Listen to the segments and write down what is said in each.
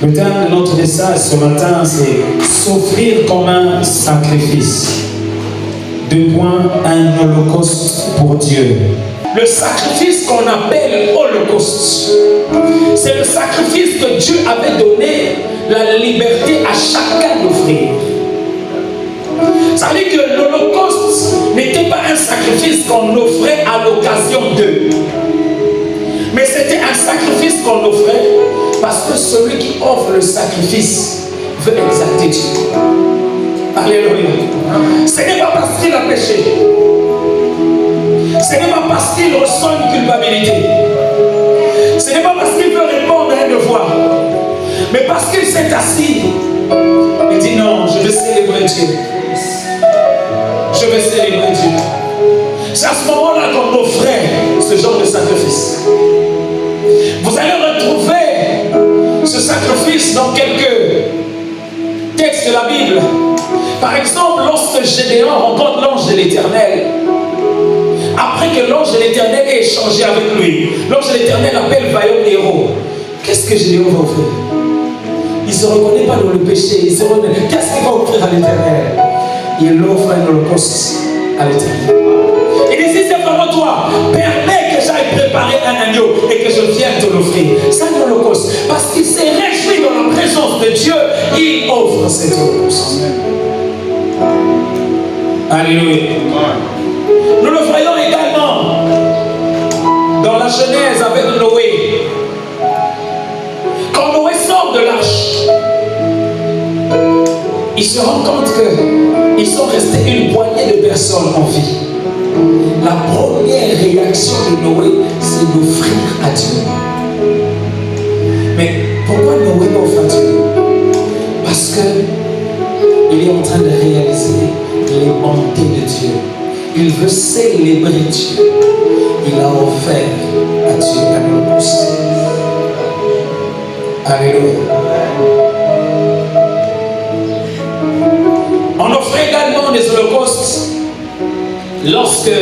Le thème de notre message ce matin, c'est s'offrir comme un sacrifice. 2 points, un holocauste pour Dieu. Le sacrifice qu'on appelle holocauste, c'est le sacrifice que Dieu avait donné la liberté à chacun d'offrir. Ça veut dire que l'holocauste n'était pas un sacrifice qu'on offrait à l'occasion d'eux, mais c'était un sacrifice qu'on offrait parce que celui qui offre le sacrifice veut exalter Dieu. Alléluia. Ce n'est pas parce qu'il a péché. Ce n'est pas parce qu'il ressent une culpabilité. Ce n'est pas parce qu'il veut répondre à un devoir. Mais parce qu'il s'est assis. Il dit non, je veux célébrer Dieu. Je veux célébrer Dieu. C'est à ce moment-là qu'on offrait ce genre de sacrifice. Vous allez retrouver ce sacrifice dans quelques textes de la Bible. Par exemple, lorsque Gédéon rencontre l'ange de l'Éternel, après que l'ange de l'Éternel ait échangé avec lui, l'ange de l'Éternel appelle vaillant héros. Qu'est-ce que Gédéon va offrir? Il ne se reconnaît pas dans le péché. Il se reconnaît. Qu'est-ce qu'il va offrir à l'Éternel? Il offre un holocauste à l'Éternel. Il dit, si c'est vraiment toi, permets que j'aille préparer un agneau et que je vienne te l'offrir. C'est un holocauste. Parce qu'il s'est réjoui dans la présence de Dieu, il offre cet holocauste. Alléluia. Nous le voyons également dans la Genèse avec Noé. Quand Noé sort de l'arche, il se rend compte qu'ils sont restés une poignée de personnes en vie. La première réaction de Noé, c'est d'offrir à Dieu. Mais pourquoi Noé offre à Dieu? Parce qu'il est en train de réaliser les bontés de Dieu. Il veut célébrer Dieu. Il a offert à Dieu un holocauste. Alléluia. On offrait également des holocaustes lorsque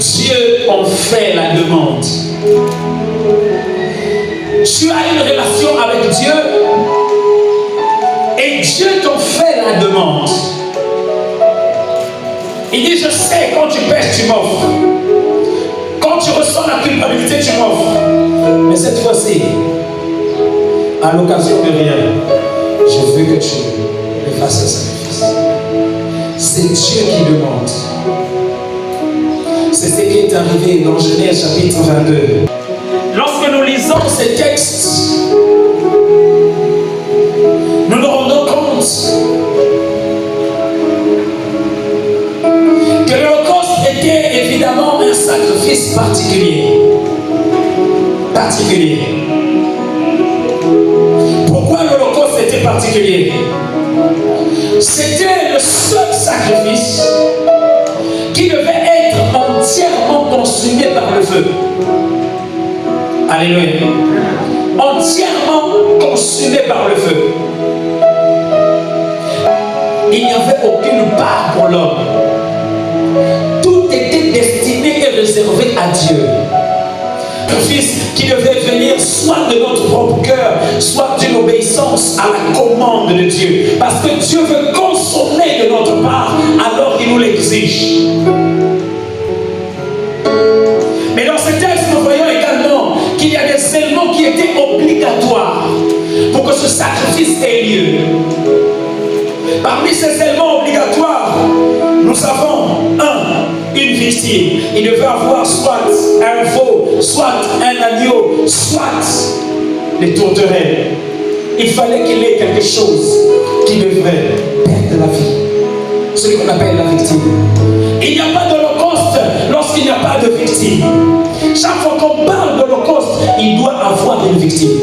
Dieu en fait la demande. Tu as une relation avec Dieu et Dieu t'en fait la demande. Il dit, je sais, quand tu pêches, tu m'offres. Quand tu ressens la culpabilité, tu m'offres. Mais cette fois-ci, à l'occasion de rien, je veux que tu me fasses un sacrifice. C'est Dieu qui demande. C'est ce qui est arrivé dans Genèse chapitre 22. Lorsque nous lisons ces textes, nous nous rendons compte que l'Holocauste était évidemment un sacrifice particulier. Pourquoi l'Holocauste était particulier? C'était le seul sacrifice qui devait être entièrement consumé par le feu. Alléluia. Entièrement consumé par le feu. Il n'y avait aucune part pour l'homme. Tout était destiné et réservé à Dieu. Le Fils qui devait venir soit de notre propre cœur, soit d'une obéissance à la commande de Dieu. Parce que Dieu veut consommer de notre part, alors il nous l'exige. Mais dans ce texte, nous voyons également qu'il y a des éléments qui étaient obligatoires pour que ce sacrifice ait lieu. Parmi ces éléments obligatoires, nous avons une victime. Il devait avoir soit un veau, soit un agneau, soit des tourterelles. Il fallait qu'il ait quelque chose qui devrait perdre la vie. Celui qu'on appelle la victime. Il n'y a pas d'holocauste lorsqu'il n'y a pas de victime. Chaque fois qu'on parle d'holocauste, il doit avoir une victime.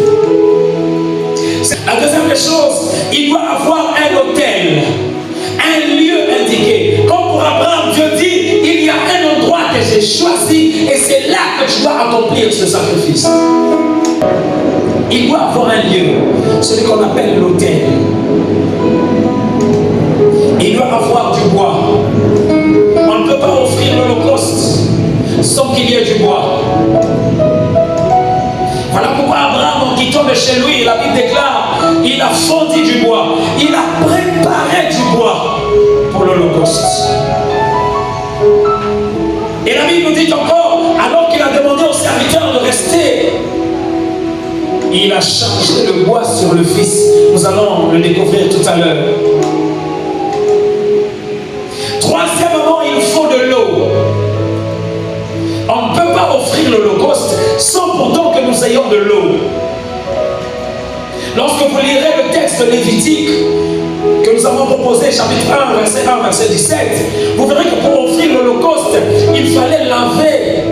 La deuxième des choses, il doit avoir un autel, un lieu indiqué. Comme pour Abraham, Dieu dit, il y a un endroit que j'ai choisi et c'est là que tu dois accomplir ce sacrifice. Il doit avoir un lieu, celui qu'on appelle l'autel. Il doit avoir du bois. On ne peut pas offrir l'holocauste sans qu'il y ait du bois. Voilà pourquoi Abraham, en quittant quittant de chez lui, la Bible déclare, il a fondu du bois, il a préparé du bois pour l'Holocauste. Et la Bible nous dit encore, alors qu'il a demandé aux serviteurs de rester, il a chargé le bois sur le Fils. Nous allons le découvrir tout à l'heure. Troisièmement, il faut de l'eau. On ne peut pas offrir l'Holocauste sans pourtant que nous ayons de l'eau. Lorsque vous lirez le texte lévitique que nous avons proposé, chapitre 1, verset 1, verset 17, vous verrez que pour offrir l'Holocauste, il fallait laver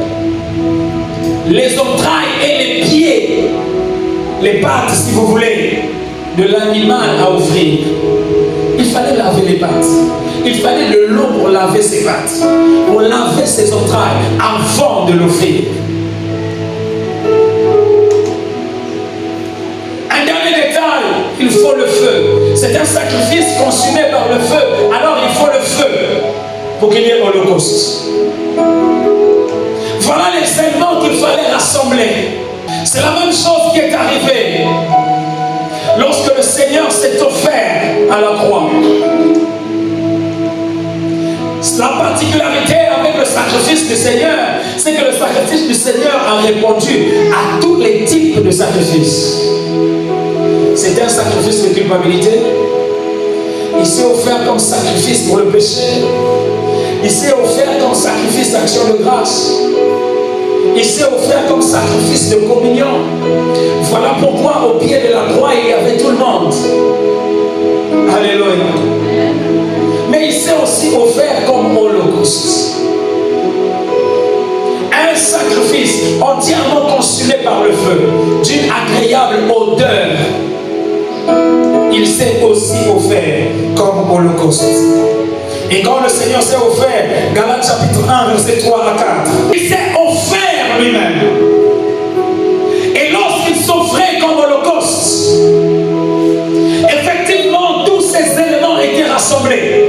les entrailles et les pieds, les pattes, si vous voulez, de l'animal à offrir. Il fallait laver les pattes. Il fallait de l'eau pour laver ses pattes, pour laver ses entrailles avant de l'offrir. Un dernier détail, il faut le feu. C'est un sacrifice consumé par le feu. Alors il faut le feu pour qu'il y ait holocauste. Voilà les éléments qu'il fallait rassembler. C'est la même chose qui est arrivée lorsque le Seigneur s'est offert à la croix. La particularité avec le sacrifice du Seigneur, c'est que le sacrifice du Seigneur a répondu à tous les types de sacrifices. C'était un sacrifice de culpabilité. Il s'est offert comme sacrifice pour le péché. Il s'est offert comme sacrifice d'action de grâce. Il s'est offert comme sacrifice de communion. Voilà pourquoi au pied de la croix, il y avait tout le monde. Alléluia. Mais il s'est aussi offert comme holocauste. Un sacrifice entièrement consumé par le feu, d'une agréable odeur. Il s'est aussi offert comme holocauste. Et quand le Seigneur s'est offert, Galates chapitre 1, verset 3 à 4, il s'est offert lui-même. Et lorsqu'il s'offrait comme holocauste, effectivement, tous ces éléments étaient rassemblés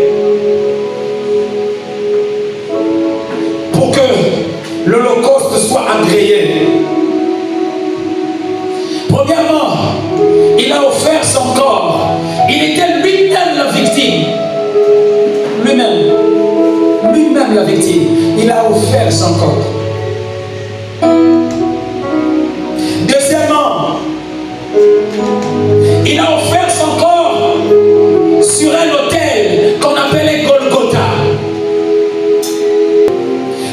pour que l'holocauste soit agréé. Premièrement, il a offert son corps. Il était lui-même la victime. Lui-même la victime. Il a offert son corps. Deuxièmement, il a offert son corps sur un autel qu'on appelait Golgotha.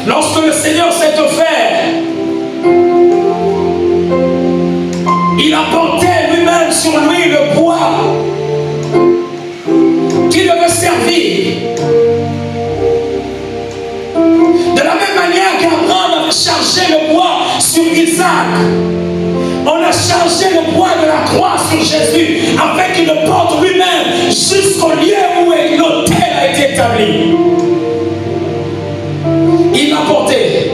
Lorsque le Seigneur s'est offert, il a porté lui-même sur lui le bois qui devait servir. De la même manière qu'Abraham avait chargé le bois sur Isaac, on a chargé le bois de la croix sur Jésus afin qu'il le porte lui-même jusqu'au lieu où l'autel a été établi. Il l'a porté.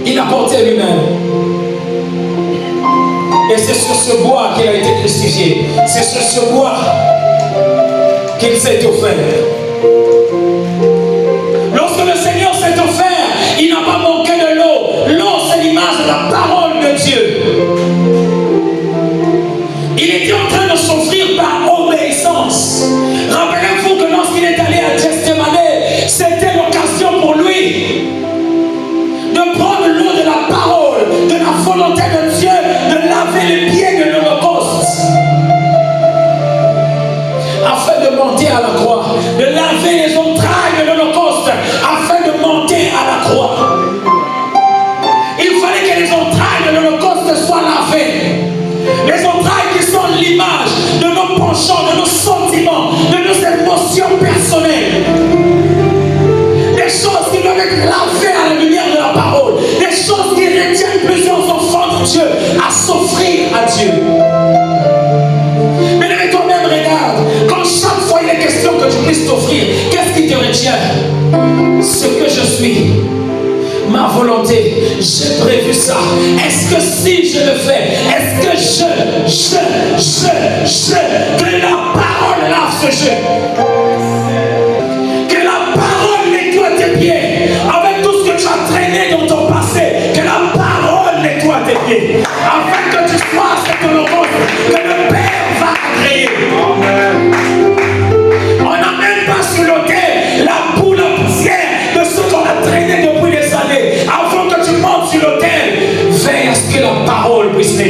Il l'a porté lui-même. Et c'est sur ce bois qu'il a été crucifié. C'est sur ce bois qu'il s'est offert. Lorsque le Seigneur s'est offert, il n'a pas manqué de l'eau. L'eau, c'est l'image de la parole de Dieu. Il était en train de s'offrir par obéissance. Rappelez-vous que lorsqu'il est allé à Gethsémanée, c'était l'occasion pour lui de prendre l'eau de la parole, de la volonté de Dieu, de laver les pieds de l'Holocauste, afin de monter à la croix, de laver les entrailles de l'Holocauste, afin de monter à la croix. Il fallait que les entrailles de l'Holocauste soient lavées. Les entrailles qui sont l'image de nos penchants, de nos sentiments, de nos émotions personnelles. Des choses qui doivent être lavées à la lumière de la parole. Des choses qui retiennent plusieurs enfants de Dieu à s'offrir à Dieu. Mais toi-même, regarde, quand chaque fois il est question que tu puisses t'offrir, qu'est-ce qui te retient? Ce que je suis, ma volonté, j'ai prévu ça. Est-ce que si je le fais, est-ce que que la parole lave ce jeu? Que la parole nettoie tes pieds. Avec tout ce que tu as traîné dans ton passé, que la parole nettoie tes pieds. Afin que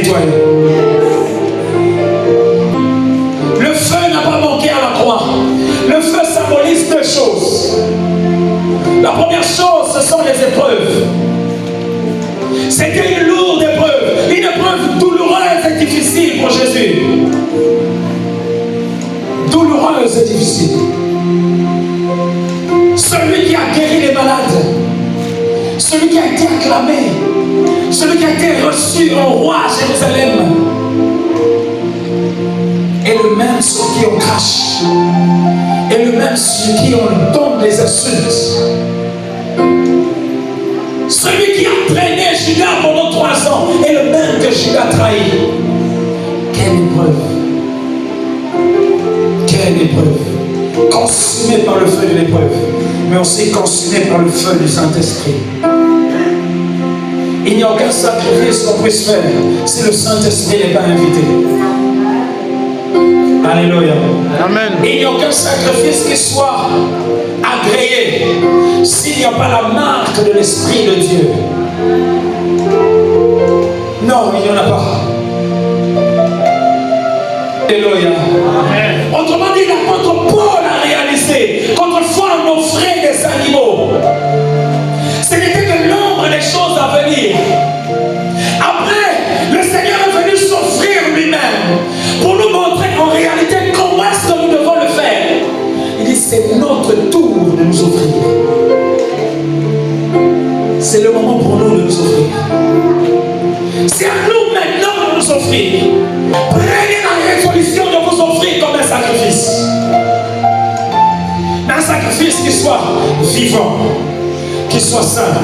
nettoyé. Le feu n'a pas manqué à la croix. Le feu symbolise deux choses. La première chose, ce sont les épreuves. C'était une lourde épreuve, une épreuve douloureuse et difficile pour Jésus. Douloureuse et difficile. Celui qui a guéri les malades, celui qui a été acclamé, celui qui a été reçu en roi à Jérusalem, est le même sur qui on crache, est le même sur qui on donne des insultes. Celui qui a traîné Judas pendant 3 ans est le même que Judas trahi. Quelle épreuve! Quelle épreuve! Consumé par le feu de l'épreuve, mais aussi consumé par le feu du Saint-Esprit. Il n'y a aucun sacrifice qu'on puisse faire si le Saint-Esprit n'est pas invité. Alléluia. Amen. Il n'y a aucun sacrifice qui soit agréé s'il n'y a pas la marque de l'Esprit de Dieu. Non, il n'y en a pas. Alléluia. Amen. Autrement dit, l'apôtre Paul a réalisé qu'autrefois on offrait des animaux. Ce n'était que l'ombre des choses à venir. Après, le Seigneur est venu s'offrir lui-même pour nous montrer en réalité comment est-ce que nous devons le faire. Il dit, c'est notre tour de nous offrir. C'est le moment pour nous de nous offrir. C'est à nous maintenant de nous offrir. Prenez la résolution de vous offrir comme un sacrifice. Un sacrifice qui soit vivant, qui soit saint,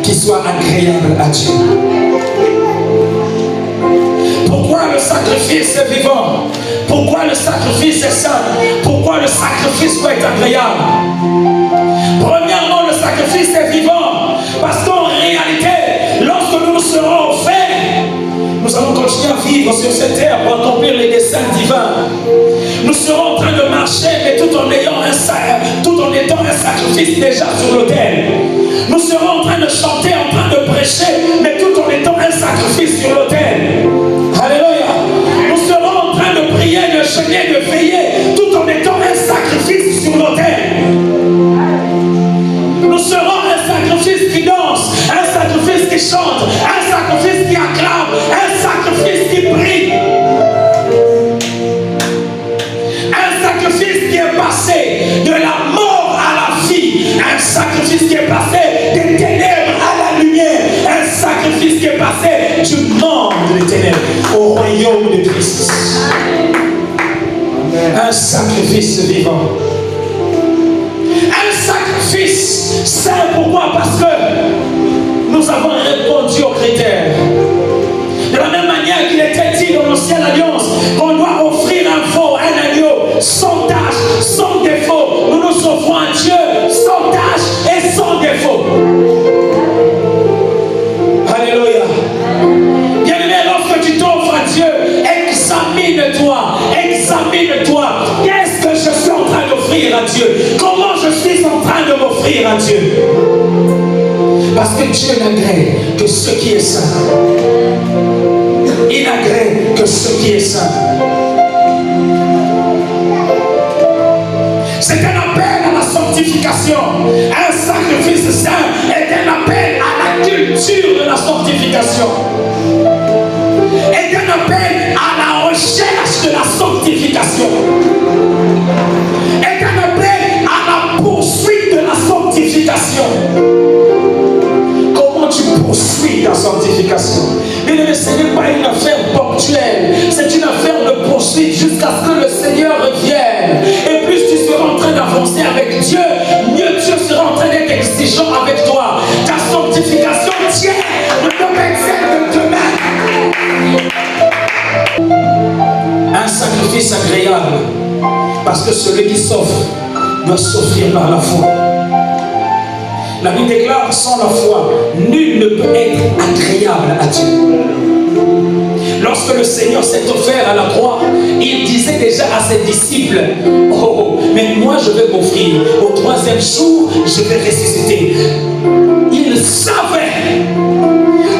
qui soit agréable à Dieu. Pourquoi le sacrifice est vivant? Pourquoi le sacrifice est saint? Pourquoi le sacrifice peut être agréable? Premièrement, le sacrifice est vivant parce qu'en réalité, lorsque nous nous serons offerts, nous allons continuer à vivre sur cette terre pour accomplir les desseins divins. Nous serons en train de marcher, mais tout en étant un sacrifice déjà sur l'autel. Nous serons en train de chanter, en train de prêcher, mais tout en étant un sacrifice sur l'autel. Alléluia. Nous serons en train de prier, de jeûner, de veiller, tout en étant un sacrifice sur l'autel. Nous serons un sacrifice qui danse, un sacrifice qui chante, un sacrifice qui acclame, un sacrifice qui prie. Un sacrifice qui est passé de la mort à la vie. Un sacrifice qui est passé des ténèbres à la lumière. Un sacrifice qui est passé du monde des ténèbres au royaume de Christ. Un sacrifice vivant. Un sacrifice saint. Pourquoi? Parce que nous avons répondu aux critères. De la même manière qu'il était dit dans l'ancienne alliance qu'on doit offrir un veau, un agneau, sans tache, sans défaut. Nous nous offrons à Dieu sans tache et sans défaut. Alléluia. Bien-aimé, lorsque tu t'offres à Dieu, examine-toi, examine-toi. Qu'est-ce que je suis en train d'offrir à Dieu? Comment je suis en train de m'offrir à Dieu? Parce que Dieu n'agrée que ce qui est saint. Il n'agrée que ce qui est saint. C'est un appel à la sanctification. Un sacrifice saint est un appel à la culture de la sanctification. Est un appel à la recherche de la sanctification. Est un appel à la poursuite de la sanctification. Comment tu poursuis ta sanctification? Mais ce n'est pas une affaire ponctuelle, c'est une affaire de poursuite jusqu'à ce que le Seigneur revienne. Et plus tu seras en train d'avancer avec Dieu, mieux Dieu sera en train d'être exigeant avec toi. Ta sanctification tient ne peut pas être celle de demain. Un sacrifice agréable, parce que celui qui s'offre doit s'offrir par la foi. La Bible déclare, sans la foi, nul ne peut être agréable à Dieu. Lorsque le Seigneur s'est offert à la croix, il disait déjà à ses disciples, oh, mais moi je vais m'offrir, au 3e jour, je vais ressusciter. Il savait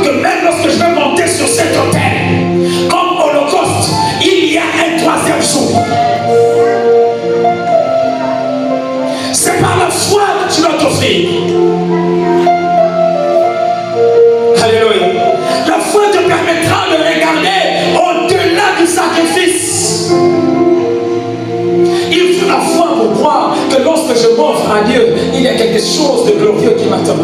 que même lorsque je vais monter sur cet autel, à Dieu, il y a quelque chose de glorieux qui m'attend.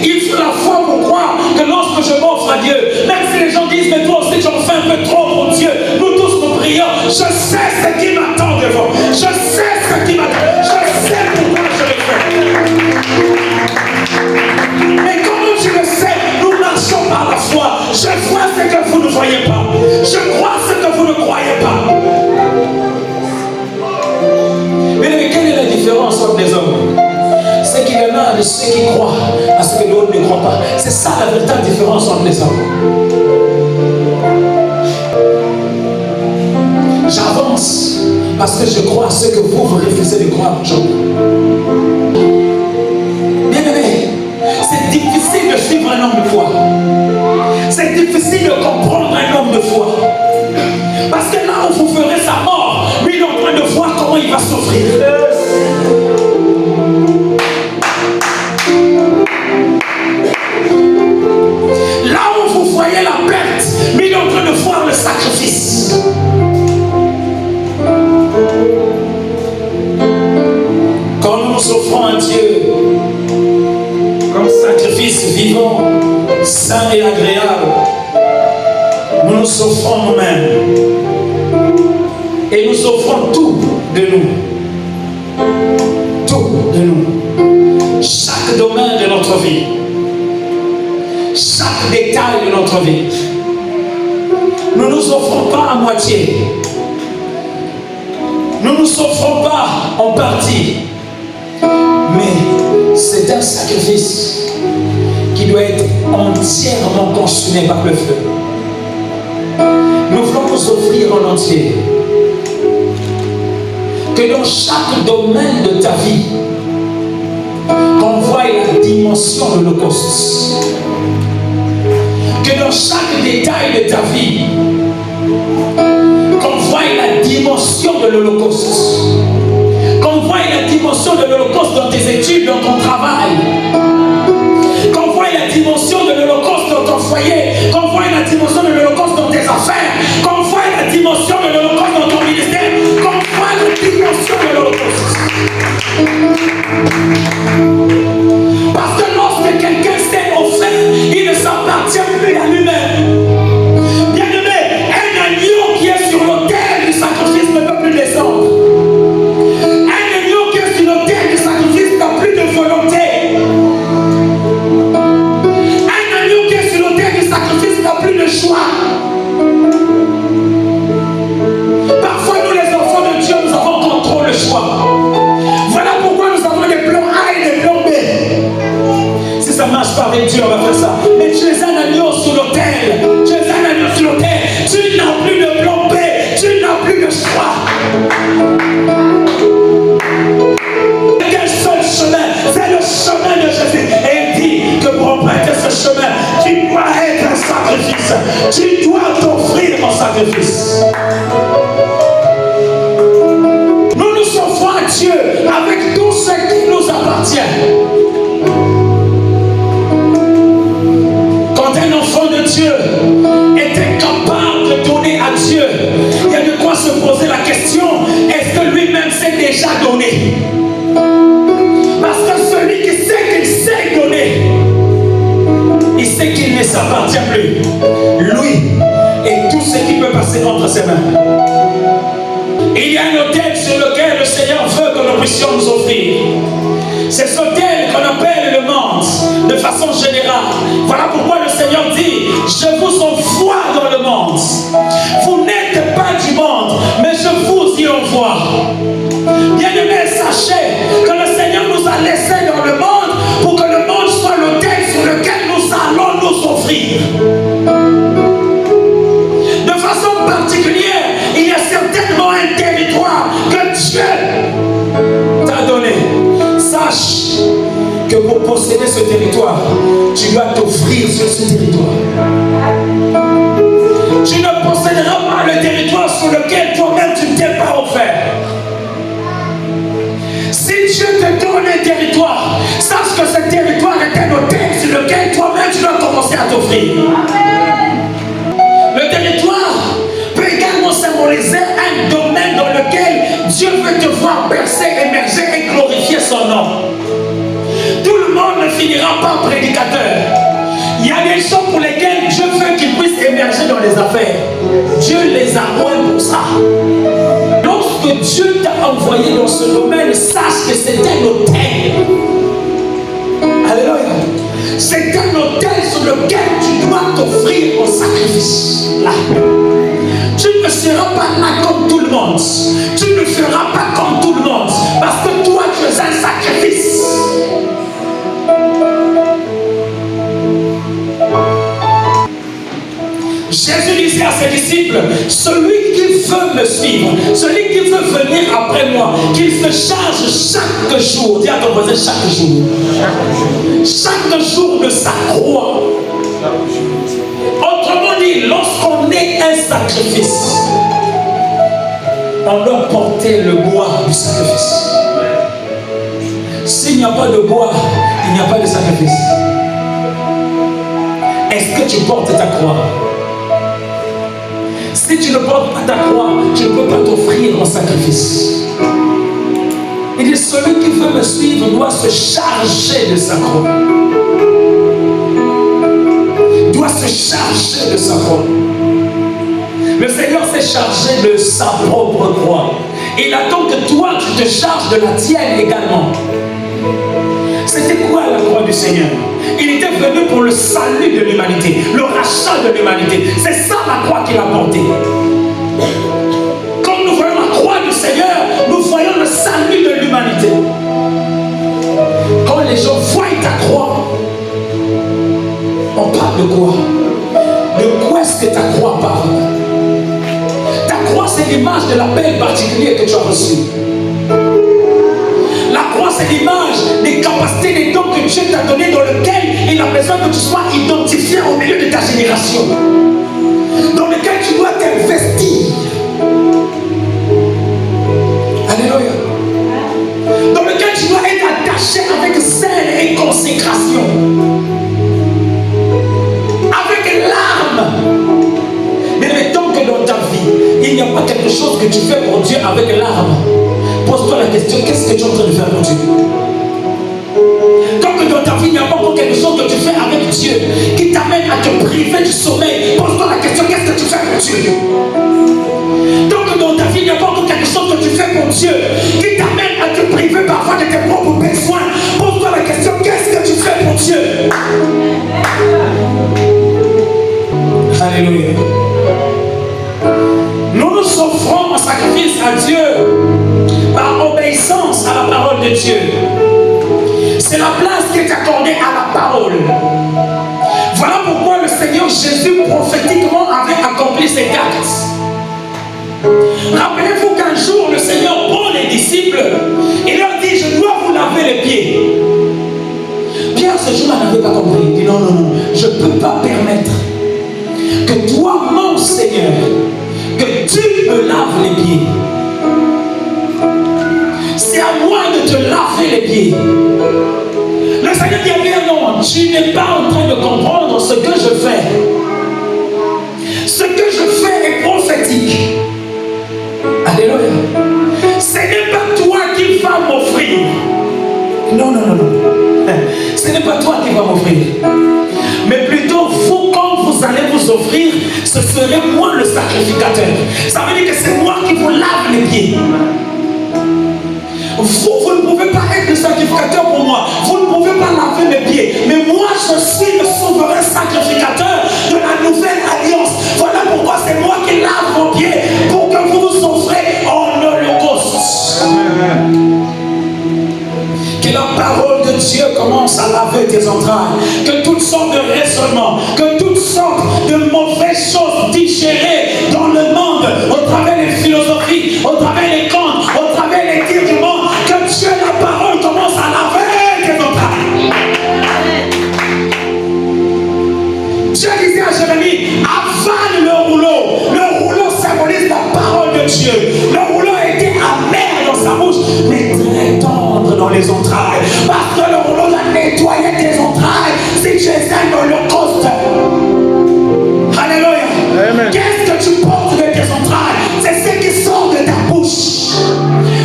Il faut la foi pour croire que lorsque je m'offre à Dieu, même si les gens disent, mais toi aussi j'en fais un peu trop pour Dieu, nous tous nous prions, je sais ce qui m'attend devant, je sais ce qui m'attend, je sais pourquoi je le fais. Mais comme je le sais, nous marchons par la foi. Je vois ce que vous ne voyez pas, je crois ce que vous ne croyez pas. Mais quelle est la différence entre les hommes? C'est qu'il y en a de ceux qui croient à ce que d'autres ne croient pas. C'est ça la véritable différence entre les hommes. J'avance parce que je crois à ce que vous refusez de croire aujourd'hui. Bien aimé, c'est difficile de suivre un homme de foi. C'est difficile de comprendre un homme de foi. Parce que là où vous ferez sa mort, lui il est en train de voir comment il va souffrir. Là où vous voyez la perte, lui il est en train de voir le sacrifice. Quand nous nous offrons à Dieu comme sacrifice vivant, saint et agréable, nous nous offrons nous-mêmes et nous offrons tout de nous. Tout de nous. Chaque domaine de notre vie, chaque détail de notre vie. Nous ne nous offrons pas à moitié. Nous ne nous offrons pas en partie. Mais c'est un sacrifice qui doit être entièrement consumé par le feu. Nous voulons nous offrir en entier. Que dans chaque domaine de ta vie, qu'on voie la dimension de l'Holocauste. Que dans chaque détail de ta vie, qu'on voie la dimension de l'Holocauste. Qu'on voie la dimension de l'Holocauste dans tes études, dans ton travail. Qu'on voie la dimension de l'Holocauste dans ton foyer. Qu'on voie la dimension de l'Holocauste dans tes affaires. Qu'on voie la dimension de l'Holocauste dans ton ministère. Qu'on voie la dimension de l'Holocauste. Parce que lorsque quelqu'un s'est offert, il ne s'appartient plus à lui-même. Bien aimé, un agneau qui est sur l'autel du sacrifice ne peut plus descendre. Un agneau qui est sur l'autel du sacrifice n'a plus de volonté. Un agneau qui est sur l'autel du sacrifice n'a plus de choix. Parfois, nous les enfants de Dieu, nous avons encore trop le choix. Voilà pourquoi nous avons des plans A et des plans B. Si ça marche pas avec Dieu, on va faire ça. Mais tu es un agneau sur l'autel. Tu es un agneau sur l'autel. Tu n'as plus de plan B. Tu n'as plus de choix. Quel seul chemin? C'est le chemin de Jésus. Et il dit que pour emprunter ce chemin, tu dois être un sacrifice. Tu dois t'offrir en sacrifice. Nous nous offrons à Dieu avec tout ce qui nous appartient. Quand un enfant de Dieu était capable de donner à Dieu, il y a de quoi se poser la question, est-ce que lui-même s'est déjà donné? Parce que celui qui sait qu'il sait donner, il sait qu'il ne s'appartient plus. Lui et tout ce qui peut passer entre ses mains. Il y a un autel sur lequel le Seigneur veut que nous puissions nous offrir. C'est cet autel qu'on appelle le monde, de façon générale. Voilà pourquoi le Seigneur dit, je vous envoie dans le monde. Vous n'êtes pas du monde, mais je vous y envoie. Bien-aimés, sachez que le Seigneur nous a laissés dans le monde pour que le monde soit l'autel sur lequel nous allons nous offrir. De façon particulière, il y a certainement un territoire que Dieu t'a donné. Sache que pour posséder ce territoire, tu dois t'offrir sur ce territoire. les affaires. Dieu les a moins pour ça. Lorsque Dieu t'a envoyé dans ce domaine, sache que c'est un autel. Alléluia. C'est un autel sur lequel tu dois t'offrir au sacrifice. Là. Tu ne seras pas là comme tout le monde. Tu ne feras pas comme tout le monde. Parce que toi, tu es un sacrifice. Jésus disait à ses disciples, celui qui veut me suivre, celui qui veut venir après moi, qu'il se charge chaque jour. Dis à ton voisin chaque jour. Chaque jour de sa croix. Autrement dit, lorsqu'on est un sacrifice, on doit porter le bois du sacrifice. S'il n'y a pas de bois, il n'y a pas de sacrifice. Est-ce que tu portes ta croix? Si tu ne portes pas ta croix, tu ne peux pas t'offrir un sacrifice. Il dit, celui qui veut me suivre doit se charger de sa croix. Doit se charger de sa croix. Le Seigneur s'est chargé de sa propre croix. Il attend que toi, tu te charges de la tienne également. C'était quoi la croix du Seigneur? Il était venu pour le salut de l'humanité, le rachat de l'humanité. C'est ça la croix qu'il a portée. Quand nous voyons la croix du Seigneur, nous voyons le salut de l'humanité. Quand les gens voient ta croix, on parle de quoi? De quoi est-ce que ta croix parle? Ta croix, c'est l'image de l'appel particulier que tu as reçu. La croix, c'est l'image des capacités, des dons que Dieu t'a donné, dans lequel il a besoin que tu sois identifié au milieu de ta génération. Dans lequel tu dois t'investir. Alléluia. Dans lequel tu dois être attaché avec zèle et consécration. Avec larmes. Mais mettons que dans ta vie, il n'y a pas quelque chose que tu fais pour Dieu avec larmes. Pose-toi la question, qu'est-ce que tu es en train de faire pour Dieu? Tant que dans ta vie, il n'y a pas encore quelque chose que tu fais avec Dieu qui t'amène à te priver du sommeil, pose-toi la question, qu'est-ce que tu fais pour Dieu? Tant que dans ta vie, il n'y a pas encore quelque chose que tu fais pour Dieu qui t'amène à te priver parfois de tes propres besoins, pose-toi la question, qu'est-ce que tu fais pour Dieu? Alléluia. Nous nous offrons en sacrifice à Dieu par obéissance à la parole de Dieu. C'est la place qui est accordée à la parole. Voilà pourquoi le Seigneur Jésus prophétiquement avait accompli ses actes. Rappelez-vous qu'un jour le Seigneur prend les disciples et leur dit, je dois vous laver les pieds. Pierre ce jour-là n'avait pas compris. Il dit non, non, non, je ne peux pas permettre que toi, mon Seigneur, que tu me laves les pieds. C'est à moi de te laver les pieds. Le Seigneur dit bien non, tu n'es pas en train de comprendre ce que je fais. Ce que je fais est prophétique. Alléluia. Ce n'est pas toi qui vas m'offrir. Non, non, non, non. Ce n'est pas toi qui vas m'offrir. Mais plutôt vous, quand vous allez vous offrir, ce serait moi le sacrificateur. Ça veut dire que c'est moi qui vous lave les pieds. Vous ne pouvez pas être le sacrificateur pour moi. Vous ne pouvez pas laver mes pieds. Mais moi, je suis le souverain sacrificateur de la nouvelle alliance. Voilà pourquoi c'est moi qui lave vos pieds pour que vous vous offrez en holocauste. Que la parole de Dieu commence à laver tes entrailles. Que toutes sortes de raisonnements, que toutes sortes de mauvaises choses digérées dans le monde, au travers des philosophies, au travers des contes, au travers des dires du monde, que Dieu, la parole, commence à laver tes entrailles. Dieu disait à Jérémie, avale le rouleau. Le rouleau symbolise la parole de Dieu. Le rouleau était amer dans sa bouche, mais très tendre dans les entrailles. Parce que le rouleau a nettoyé tes entrailles. Si tu es un holocauste. Alléluia. Amen. Qu'est-ce que tu portes de tes entrailles? C'est ce qui sort de ta bouche.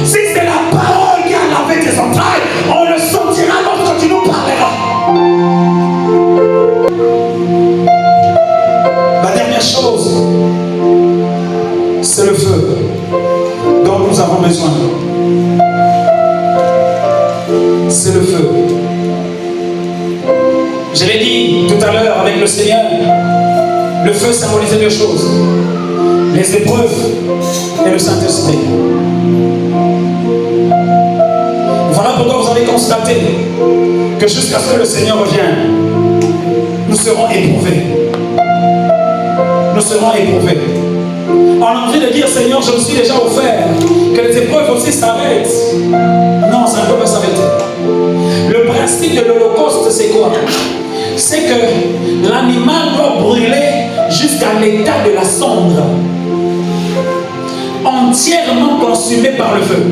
Si c'est la parole qui a lavé tes entrailles, on le sentira lorsque tu nous parleras. La dernière chose, feu dont nous avons besoin. C'est le feu. Je l'ai dit tout à l'heure avec le Seigneur, le feu symbolisait deux choses, les épreuves et le Saint-Esprit. Voilà pourquoi vous avez constaté que jusqu'à ce que le Seigneur revienne, nous serons éprouvés. Nous serons éprouvés. On a envie de dire, Seigneur, je me suis déjà offert, que les épreuves aussi s'arrêtent. Non, ça ne peut pas s'arrêter. Le principe de l'Holocauste, c'est quoi? C'est que l'animal doit brûler jusqu'à l'état de la cendre, entièrement consumé par le feu,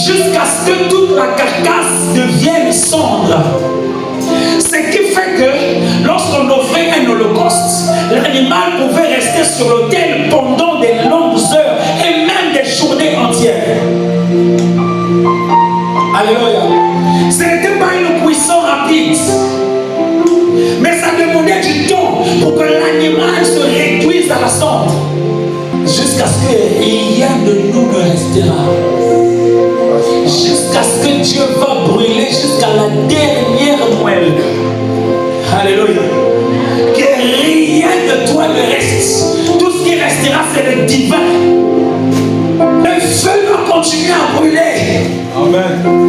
jusqu'à ce que toute la carcasse devienne cendre. Ce qui fait que lorsqu'on offrait un holocauste, l'animal pouvait rester sur l'autel pendant des longues heures et même des journées entières. Alléluia. Ce n'était pas une cuisson rapide, mais ça demandait du temps pour que l'animal se réduise à la cendre, jusqu'à ce que rien de nous ne restera. Jusqu'à ce que Dieu va brûler jusqu'à la dernière moelle. Alléluia. Que rien de toi ne reste. Tout ce qui restera, c'est le divin. Le feu va continuer à brûler. Amen.